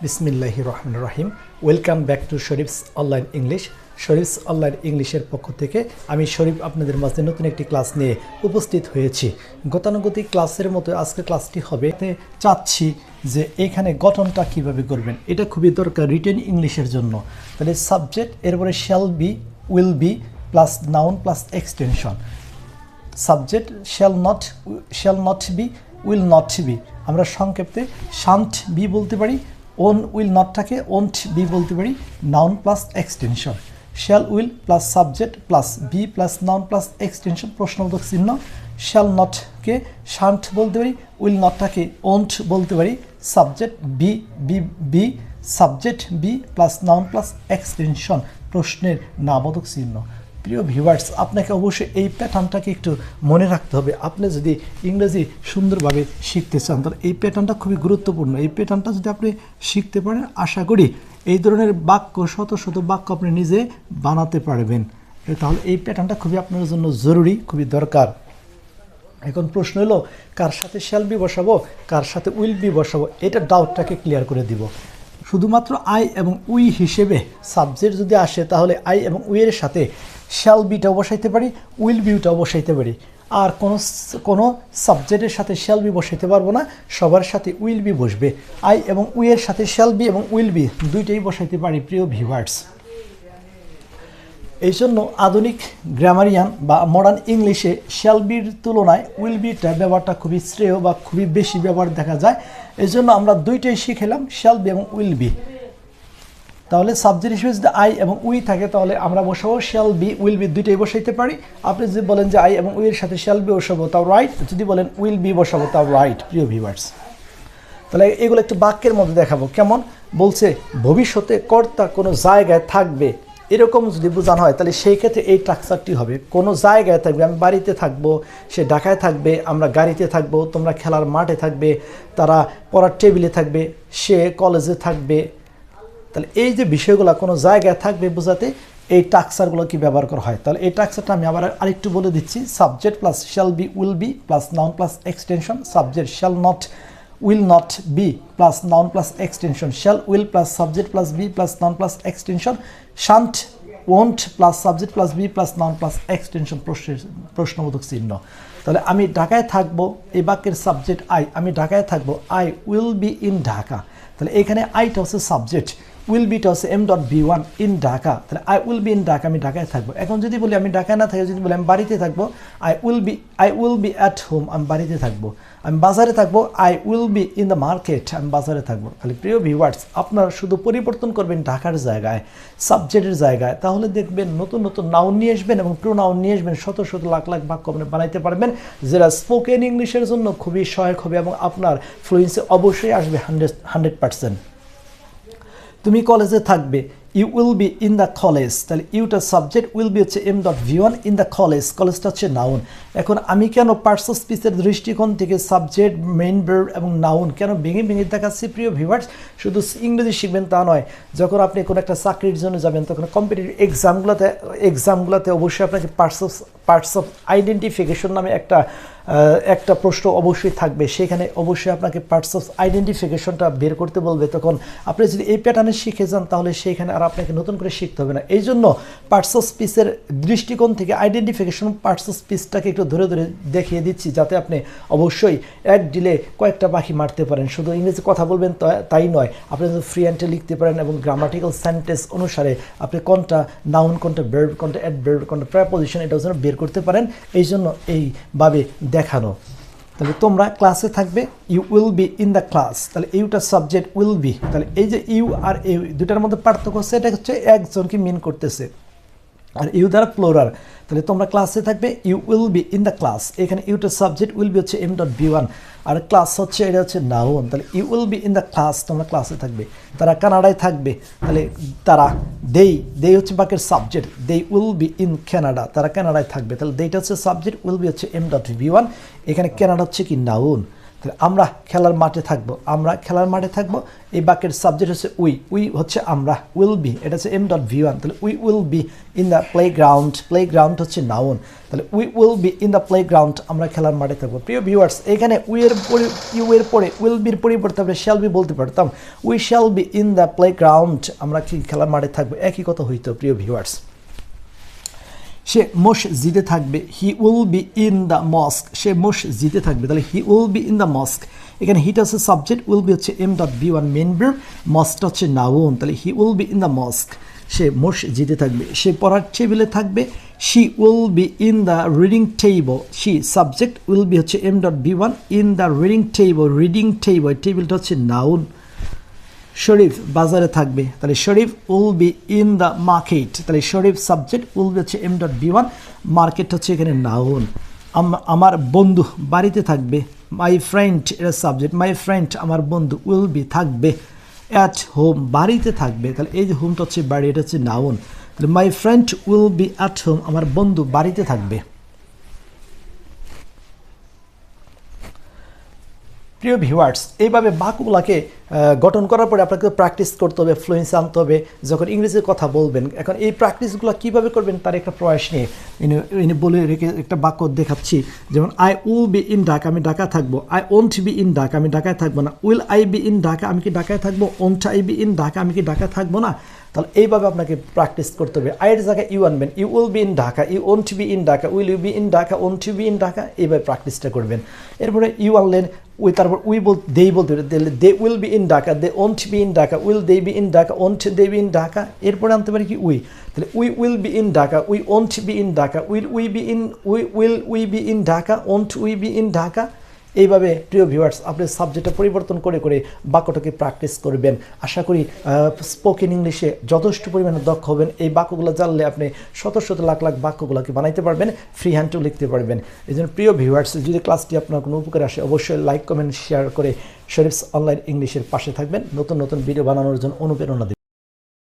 বিসমিল্লাহির রহমানির রহিম। Welcome back to Sharif's online English. Sharif's online ইংলিশের পক্ষ থেকে আমি শরীফ আপনাদের মাঝে নতুন একটি ক্লাস নিয়ে উপস্থিত হয়েছি। গতানুগতিক ক্লাসের মতো আজকে ক্লাসটি হবে, চাচ্ছি যে এখানে গঠনটা কিভাবে করবেন, এটা খুবই দরকার রিটেন ইংলিশের জন্য। তাহলে সাবজেক্ট, এরপরে shall be, will be plus noun plus extension. Subject shall not be, will not be, আমরা সংক্ষেপে শান্ট বি বলতে পারি। ওন উইল নটটাকে ওন্ট বি বলতে পারি। Noun plus extension, shall will plus subject plus be plus noun plus extension প্রশ্নবোধক চিহ্ন। শ্যাল নটকে শান্ট বলতে পারি, উইল নটটাকে ওন্ট বলতে পারি। Subject be be be subject be plus noun plus extension প্রশ্নের নামবোধক চিহ্ন। প্রিয় ভিউয়ার্স, আপনাকে অবশ্যই এই প্যাটার্নটাকে একটু মনে রাখতে হবে। আপনি যদি ইংরেজি সুন্দরভাবে শিখতে চান তাহলে এই প্যাটার্নটা খুবই গুরুত্বপূর্ণ। এই প্যাটার্নটা যদি আপনি শিখতে পারেন, আশা করি এই ধরনের বাক্য শত শত বাক্য আপনি নিজে বানাতে পারবেন। তাহলে এই প্যাটার্নটা খুবই আপনার জন্য জরুরি, খুবই দরকার। এখন প্রশ্ন হলো, কার সাথে শ্যাল বি বসাবো, কার সাথে উইল বি বসাবো, এটা ডাউটটাকে ক্লিয়ার করে দিব। শুধুমাত্র আই এবং উই হিসেবে সাবজেক্ট যদি আসে তাহলে আই এবং উইয়ের সাথে শ্যাল বিটাও বসাইতে পারি, উইল বিটাও বসাইতে পারি। আর কোনো সাবজেক্টের সাথে শ্যাল বি বসাইতে পারবো না, সবার সাথে উইল বি বসবে। আই এবং উইয়ের সাথে শ্যাল বি এবং উইল বি দুইটাই বসাইতে পারি প্রিয় ভিউয়ার্স। এই জন্য আধুনিক গ্রামারিয়ান বা মডার্ন ইংলিশে শ্যাল বির তুলনায় উইল বিটা ব্যবহারটা খুবই শ্রেয় বা খুবই বেশি ব্যবহার দেখা যায়। এই জন্য আমরা দুইটাই শিখেলাম, শ্যাল বি এবং উইল বি। তাহলে সাবজেক্ট হিসেবে যদি আই এবং উই থাকে তাহলে আমরা বসাবো শ্যাল বি, উইল বি দুইটাই বসাইতে পারি। আপনি যদি বলেন যে আই এবং উইয়ের সাথে শ্যাল বি বসাবো তাও রাইট, যদি বলেন উইল বি বসাবো তাও রাইট প্রিয় ভিউয়ার্স। তাহলে এগুলো একটু বাক্যের মধ্যে দেখাবো। কেমন বলছে, ভবিষ্যতে কর্তা কোনো জায়গায় থাকবে, এরকম যদি বোঝানো হয় তাহলে সেই ক্ষেত্রে এই স্ট্রাকচারটি হবে। কোনো জায়গায় থাকবে, আমি বাড়িতে থাকবো, সে ঢাকায় থাকবে, আমরা গাড়িতে থাকবো, তোমরা খেলার মাঠে থাকবে, তারা পড়ার টেবিলে থাকবে, সে কলেজে থাকবে। তাহলে এই যে বিষয়গুলো কোনো জায়গায় থাকবে বোঝাতে এই স্ট্রাকচারগুলো কি ব্যবহার করা হয়। তাহলে এই স্ট্রাকচারটা আমি আবার আরেকটু বলে দিচ্ছি। Subject plus shall be will be plus noun plus extension. Subject shall not will not be plus noun plus extension. Shall will plus subject plus be plus noun plus extension. Shan't won't plus subject plus be plus noun plus extension প্রশ্নবোধক চিহ্ন। তাহলে আমি ঢাকায় থাকবো, এই বাক্যের subject I, আমি ঢাকায় থাকবো, I will be in Dhaka. তাহলে এখানে আইটা হচ্ছে সাবজেক্ট, উইল বিটা হচ্ছে M.B1 ইন ঢাকা। তাহলে I will be in Dhaka, আমি ঢাকায় থাকবো। এখন যদি বলি আমি ঢাকায় না থাকি, যদি বলি আমি বাড়িতে থাকবো, I will B at home, আমি বাড়িতে থাকবো। আমি বাজারে থাকবো, I will be in the market, আমি বাজারে থাকবো। তাহলে প্রিয় ভিউয়ার্স, আপনারা শুধু পরিবর্তন করবেন ঢাকার জায়গায়, সাবজেক্টের জায়গায়, তাহলে দেখবেন নতুন নতুন নাউন নিয়ে আসবেন এবং প্রোনাউন নিয়ে আসবেন, শত শত লাখ লাখ বাক্য আপনি বানাইতে পারবেন, যেটা স্পোকেন ইংলিশের জন্য খুবই সহায়ক হবে এবং আপনার ফ্লুয়েন্সি অবশ্যই আসবে 100%। তুমি কলেজে থাকবে, you will be in the college. তাহলে ইউটা সাবজেক্ট, উইল বি হচ্ছে M.B1 ইন দ্য কলেজ, কলেজটা হচ্ছে নাউন। এখন আমি কেন পার্টস অফ স্পিচের দৃষ্টিকোণ থেকে সাবজেক্ট, মেইন ভার্ব এবং নাউন কেন ভেঙে ভেঙে দেখাচ্ছি প্রিয় ভিউয়ার্স, শুধু ইংরেজি শিখবেন তা নয়, যখন আপনি কোনো একটা চাকরির জন্য যাবেন তখন কম্পিটিটিভ এক্সামগুলোতে অবশ্যই আপনাকে পার্টস অফ আইডেন্টিফিকেশন নামে একটা প্রশ্ন অবশ্যই থাকবে। সেখানে অবশ্যই আপনাকে পার্টস অফ আইডেন্টিফিকেশনটা বের করতে বলবে। তখন আপনি যদি এই প্যাটার্নে শিখে যান তাহলে সেইখানে আর আপনাকে নতুন করে শিখতে হবে না। এই জন্য পার্টস অফ স্পিচের দৃষ্টিকোণ থেকে আইডেন্টিফিকেশন পার্টস অফ স্পিচটাকে একটু ধরে ধরে দেখিয়ে দিচ্ছি, যাতে আপনি অবশ্যই এক ডিলে কয়েকটা পাখি মারতে পারেন। শুধু ইংরেজি কথা বলবেন তাই নয়, আপনি যদি ফ্রি হ্যান্ডে লিখতে পারেন এবং গ্রামাটিক্যাল সেন্টেন্স অনুসারে আপনি কোনটা নাউন, কোনটা ভার্ব, কোনটা অ্যাডভার্ব, কোনটা প্রিপোজিশন, এটাও যেন বের করতে পারেন। এই জন্য এইভাবে দেখানো। তাহলে তোমরা ক্লাসে থাকবে, you will be in the class. তাহলে ইউটা সাবজেক্ট, উইল বি। তাহলে এই যে ইউ আর ইউ দুটার মধ্যে পার্থক্য হচ্ছে, এটা হচ্ছে একজনকে মিন করতেছে, আর ইউ দ্বারা প্লোরাল। তাহলে তোমরা ক্লাসে থাকবে, you will be in the class. এখানে ইউটা সাবজেক্ট, উইল বি হচ্ছে M.B1 আর ক্লাস হচ্ছে এটা হচ্ছে নাউন। তাহলে you will be in the class, তোমরা ক্লাসে থাকবে। তারা কানাডায় থাকবে, তাহলে তারা দেই হচ্ছে বাক্যের subject, they will be in Canada, তারা কানাডায় থাকবে। তাহলে দেইটা হচ্ছে সাবজেক্ট, উইল বি হচ্ছে M.B1, এখানে কানাডা হচ্ছে কি নাউন। তাহলে আমরা খেলার মাঠে থাকবো, আমরা খেলার মাঠে থাকবো। এই বাক্যের সাবজেক্ট হচ্ছে উই হচ্ছে আমরা, উইল বি এটা হচ্ছে m.v1, তাহলে we will be in the playground হচ্ছে নাউন, তাহলে we will be in the playground আমরা খেলার মাঠে থাকবো। প্রিয় ভিউয়ার্স, এখানে ইউ এর পরে উইল বির পরিবর্তে আমরা শ্যাল বি বলতে পারতাম, we shall be in the playground আমরা কি খেলার মাঠে থাকবো, একই কথা হইতো প্রিয় ভিউয়ার্স। সে মসজিদে থাকবে, he will be in the mosque, সে মসজিদে থাকবে, তাহলে he will be in the mosque. এখানে হিটা হচ্ছে সাবজেক্ট, উইল বি হচ্ছে m.v1 মেন ভার্ব, মস্কটা হচ্ছে নাউন, তাহলে he will be in the mosque, সে মসজিদে থাকবে। সে পড়ার টেবিলে থাকবে, she will be in the reading table, she subject, will be হচ্ছে m.v1 in the reading table, টেবিলটা হচ্ছে নাউন। শরীফ বাজারে থাকবে, তাহলে Sharif will be in the market, তাহলে শরীফ সাবজেক্ট, উইল বি হচ্ছে m.v1, মার্কেট হচ্ছে এখানে নাউন। আমার বন্ধু বাড়িতে থাকবে, মাই ফ্রেন্ড এটা সাবজেক্ট, মাই ফ্রেন্ড আমার বন্ধু, উইল বি থাকবে অ্যাট হোম বাড়িতে থাকবে, তাহলে এই যে হোমটা হচ্ছে বাড়ি, এটা হচ্ছে নাউন, তাহলে my friend will be at home আমার বন্ধু বাড়িতে থাকবে। প্রিয় ভিউয়ার্স, এইভাবে বাক্যগুলোকে গঠন করার পরে আপনাকে প্র্যাকটিস করতে হবে, ফ্লুয়েন্সি আনতে হবে যখন ইংরেজিতে কথা বলবেন। এখন এই প্র্যাকটিসগুলো কীভাবে করবেন তার একটা প্রয়াস নিয়ে ইনি বলে রেখে একটা বাক্য দেখাচ্ছি, যেমন I will be in Dhaka আমি ঢাকা থাকবো, I won't be in Dhaka আমি ঢাকায় থাকবো না, will I B in Dhaka আমি কি ঢাকায় থাকবো, won't I B in Dhaka আমি কি ঢাকায় থাকবো না। তাহলে এইভাবে আপনাকে প্র্যাকটিস করতে হবে। আইয়ের জায়গায় ইউ আনবেন, you will be in Dhaka, you won't be in Dhaka, will you be in Dhaka, won't you be in Dhaka, এইভাবে প্র্যাকটিসটা করবেন। এরপরে ইউ আনলেন, তারপর দেই বলতে হবে, they will be in Dhaka, they won't be in Dhaka, will they be in Dhaka, won't they be in Dhaka. এরপরে আনতে পারি কি উই, তাহলে we will be in Dhaka, we won't be in Dhaka, will we be in Dhaka, won't we be in Dhaka. এইভাবে প্রিয় viewers আপনি সাবজেক্টটা পরিবর্তন করে করে বাক্যটাকে প্র্যাকটিস করবেন। আশা করি স্পোকেন ইংলিশে যথেষ্ট পরিমাণে দক্ষ হবেন। এই বাক্যগুলো জানলে আপনি শত শত লাখ লাখ বাক্যগুলোকে বানাইতে পারবেন, ফ্রি হ্যান্ডও লিখতে পারবেন। এই জন্য প্রিয় ভিউয়ার্স, যদি ক্লাসটি আপনার কোনো উপকারে আসে অবশ্যই লাইক কমেন্ট শেয়ার করে শরীফস অনলাইন ইংলিশের পাশে থাকবেন, নতুন নতুন ভিডিও বানানোর জন্য অনুপ্রেরণা দেবেন।